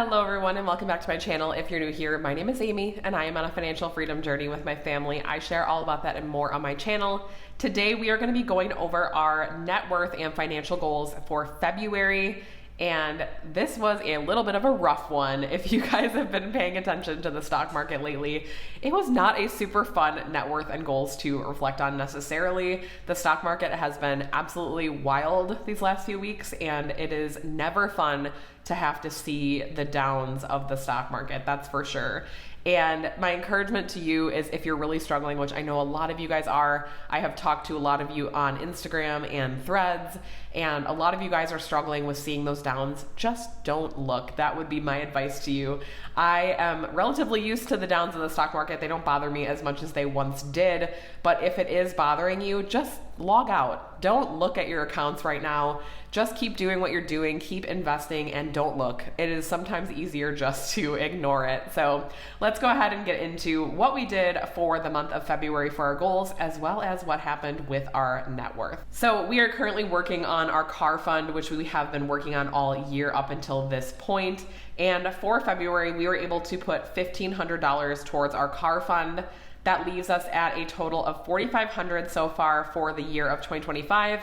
Hello everyone and welcome back to my channel. If you're new here, my name is Amy and I am on a financial freedom journey with my family. I share all about that and more on my channel. Today we are going to be going over our net worth and financial goals for February. And this was a little bit of a rough one. If you guys have been paying attention to the stock market lately, it was not a super fun net worth and goals to reflect on necessarily. The stock market has been absolutely wild these last few weeks, and it is never fun to have to see the downs of the stock market, that's for sure. And my encouragement to you is if you're really struggling, which I know a lot of you guys are, I have talked to a lot of you on Instagram and Threads, and a lot of you guys are struggling with seeing those downs. Just don't look. That would be my advice to you. I am relatively used to the downs of the stock market. They don't bother me as much as they once did, but if it is bothering you, just log out. Don't look at your accounts right now. Just keep doing what you're doing, keep investing, and don't look. It is sometimes easier just to ignore it. So let's go ahead and get into what we did for the month of February for our goals, as well as what happened with our net worth. So we are currently working on our car fund, which we have been working on all year up until this point. And for February, we were able to put $1,500 towards our car fund. That leaves us at a total of $4,500 so far for the year of 2025.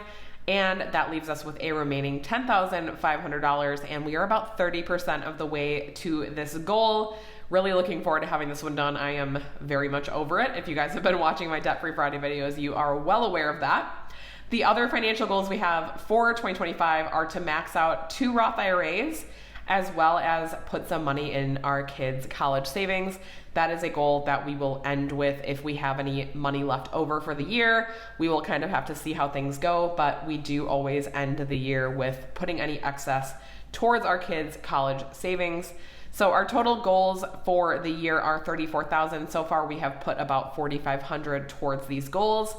And that leaves us with a remaining $10,500, and we are about 30% of the way to this goal. Really looking forward to having this one done. I am very much over it. If you guys have been watching my Debt Free Friday videos, you are well aware of that. The other financial goals we have for 2025 are to max out 2 Roth IRAs, as well as put some money in our kids' college savings. That is a goal that we will end with if we have any money left over for the year. We will kind of have to see how things go, but we do always end the year with putting any excess towards our kids' college savings. So our total goals for the year are $34,000. So far we have put about $4,500 towards these goals,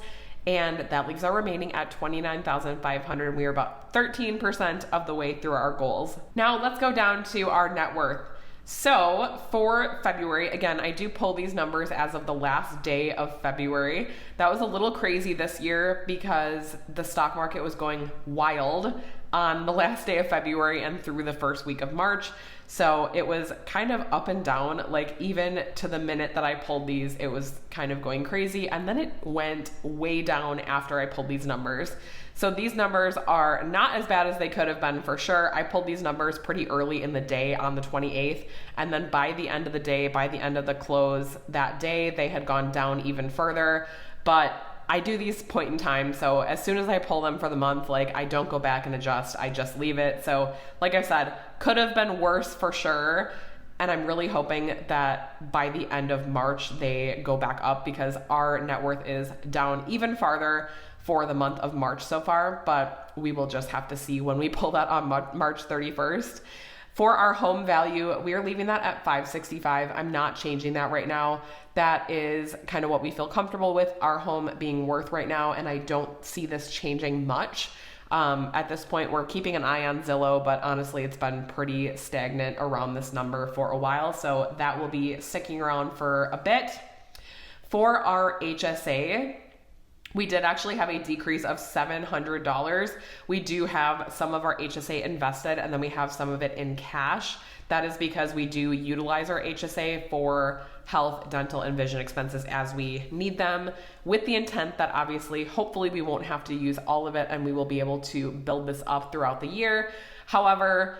and that leaves our remaining at $29,500. We are about 13% of the way through our goals. Now let's go down to our net worth. So for February, again, I do pull these numbers as of the last day of February. That was a little crazy this year because the stock market was going wild on the last day of February and through the first week of March. So it was kind of up and down, like even to the minute that I pulled these, it was kind of going crazy. And then it went way down after I pulled these numbers. So these numbers are not as bad as they could have been for sure. I pulled these numbers pretty early in the day on the 28th. And then by the end of the day, by the end of the close that day, they had gone down even further. But I do these point in time. So as soon as I pull them for the month, like I don't go back and adjust, I just leave it. So like I said, could have been worse for sure. And I'm really hoping that by the end of March, they go back up because our net worth is down even farther for the month of March so far, but we will just have to see when we pull that on March 31st. For our home value, we are leaving that at $565. I'm not changing that right now. That is kind of what we feel comfortable with our home being worth right now, and I don't see this changing much. At this point, we're keeping an eye on Zillow, but honestly, it's been pretty stagnant around this number for a while, so that will be sticking around for a bit. For our HSA, we did actually have a decrease of $700. We do have some of our HSA invested, and then we have some of it in cash. That is because we do utilize our HSA for health, dental, and vision expenses as we need them, with the intent that obviously, hopefully we won't have to use all of it and we will be able to build this up throughout the year. However,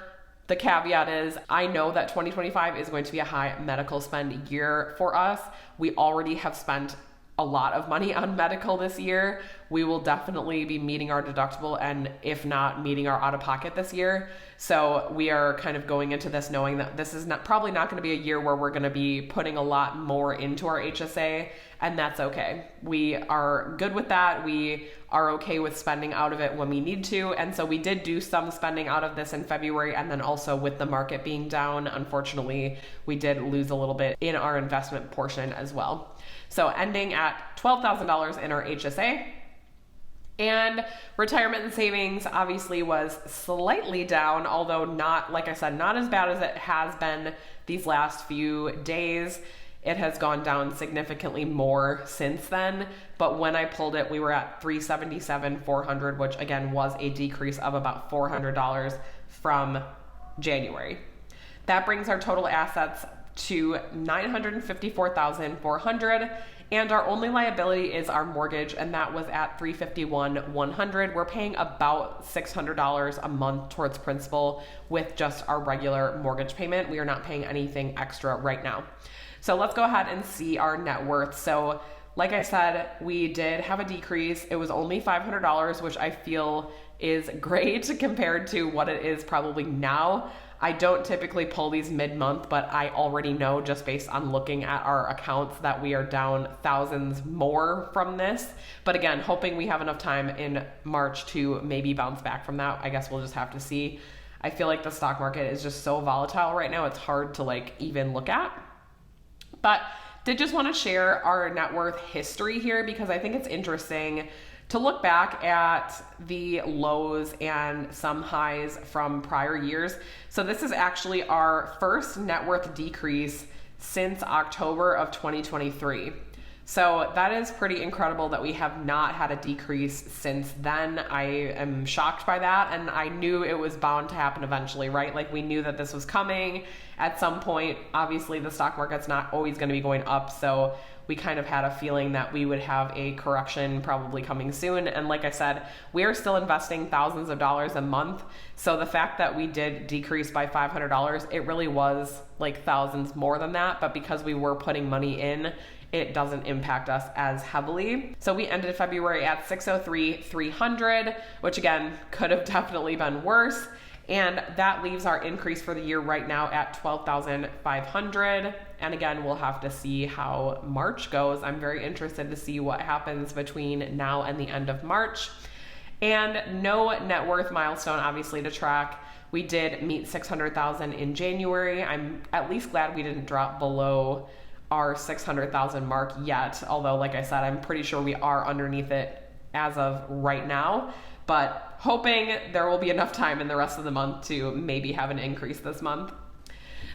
the caveat is I know that 2025 is going to be a high medical spend year for us. We already have spent a lot of money on medical this year. We will definitely be meeting our deductible and if not meeting our out-of-pocket this year. So we are kind of going into this knowing that this is probably not going to be a year where we're going to be putting a lot more into our HSA, and that's okay. We are good with that. We are okay with spending out of it when we need to. And so we did do some spending out of this in February, and then also with the market being down, unfortunately, we did lose a little bit in our investment portion as well. So ending at $12,000 in our HSA. And retirement and savings obviously was slightly down, although not, like I said, not as bad as it has been these last few days. It has gone down significantly more since then, but when I pulled it, we were at $377,400, which again was a decrease of about $400 from January. That brings our total assets to $954,400, and our only liability is our mortgage, and that was at $351,100. We're paying about $600 a month towards principal with just our regular mortgage payment. We are not paying anything extra right now. So let's go ahead and see our net worth. So like I said, we did have a decrease. It was only $500, which I feel is great compared to what it is probably now. I don't typically pull these mid-month, but I already know just based on looking at our accounts that we are down thousands more from this. But again, hoping we have enough time in March to maybe bounce back from that. I guess we'll just have to see. I feel like the stock market is just so volatile right now. It's hard to like even look at. But did just want to share our net worth history here because I think it's interesting to look back at the lows and some highs from prior years. So this is actually our first net worth decrease since October of 2023. So that is pretty incredible that we have not had a decrease since then. I am shocked by that, and I knew it was bound to happen eventually, right? Like we knew that this was coming at some point. Obviously the stock market's not always going to be going up, so we kind of had a feeling that we would have a correction probably coming soon. And like I said, we are still investing thousands of dollars a month. So the fact that we did decrease by $500, it really was like thousands more than that. But because we were putting money in, it doesn't impact us as heavily. So we ended February at $603,300, which again, could have definitely been worse. And that leaves our increase for the year right now at $12,500. And again, we'll have to see how March goes. I'm very interested to see what happens between now and the end of March. And no net worth milestone, obviously, to track. We did meet $600,000 in January. I'm at least glad we didn't drop below our $600,000 mark yet. Although, like I said, I'm pretty sure we are underneath it as of right now. But hoping there will be enough time in the rest of the month to maybe have an increase this month.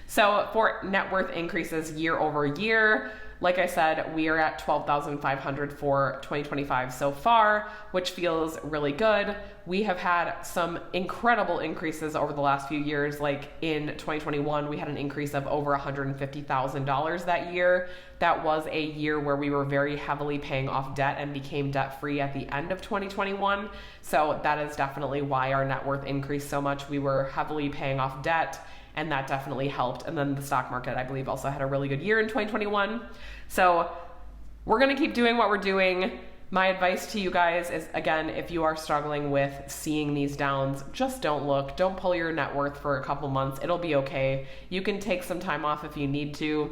So for net worth increases year over year, like I said, we are at $12,500 for 2025 so far, which feels really good. We have had some incredible increases over the last few years. Like in 2021, we had an increase of over $150,000 that year. That was a year where we were very heavily paying off debt and became debt free at the end of 2021. So that is definitely why our net worth increased so much. We were heavily paying off debt, and that definitely helped. And then the stock market, I believe, also had a really good year in 2021. So we're going to keep doing what we're doing. My advice to you guys is, again, if you are struggling with seeing these downs, just don't look. Don't pull your net worth for a couple months. It'll be okay. You can take some time off if you need to.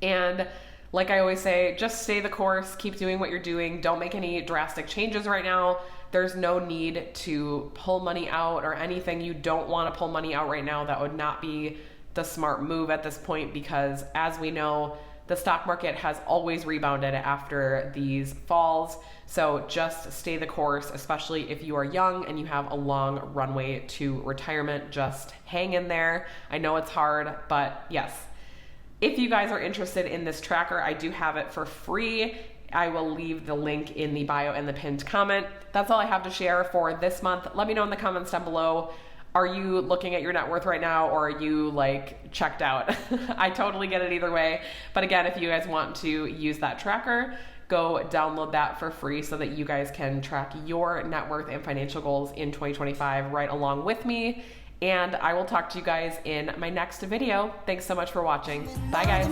And like I always say, just stay the course. Keep doing what you're doing. Don't make any drastic changes right now. There's no need to pull money out or anything. You don't want to pull money out right now. That would not be the smart move at this point because, as we know, the stock market has always rebounded after these falls. So just stay the course, especially if you are young and you have a long runway to retirement. Just hang in there. I know it's hard, but yes. If you guys are interested in this tracker, I do have it for free. I will leave the link in the bio and the pinned comment. That's all I have to share for this month. Let me know in the comments down below. Are you looking at your net worth right now, or are you like checked out? I totally get it either way. But again, if you guys want to use that tracker, go download that for free so that you guys can track your net worth and financial goals in 2025 right along with me. And I will talk to you guys in my next video. Thanks so much for watching. Bye guys.